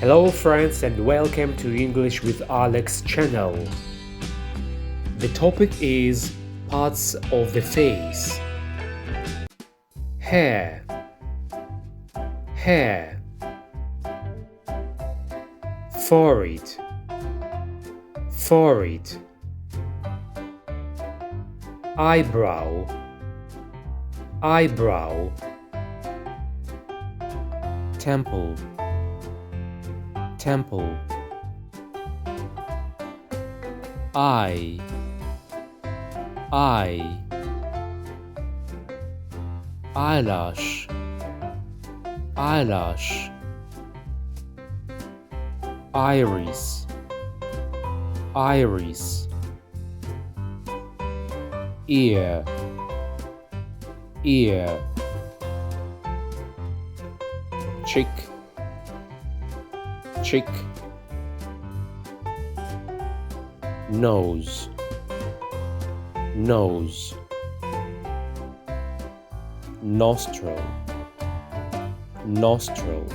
Hello friends and welcome to English with Alex channel. The topic is parts of the face. Hair, hair. Forehead, forehead. Eyebrow, eyebrow. Temple, temple. Eye, eye. Eyelash, eyelash. Iris, iris. Ear, ear. Cheek, cheek. Nose, nose. Nostril, nostril.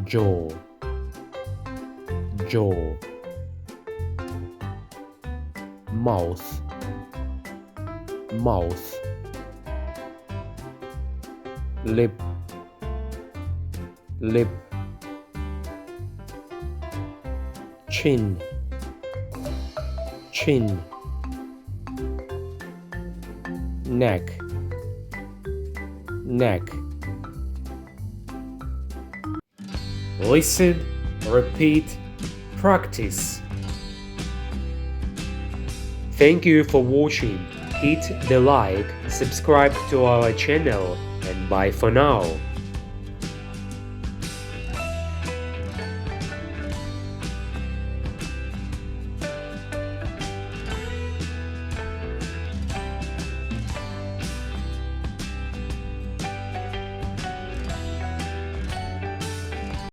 Jaw, jaw. Mouth, mouth. Lip, lip. Chin, chin. Neck, neck. Listen, repeat, practice. Thank you for watching. Hit the like, subscribe to our channel, and bye for now.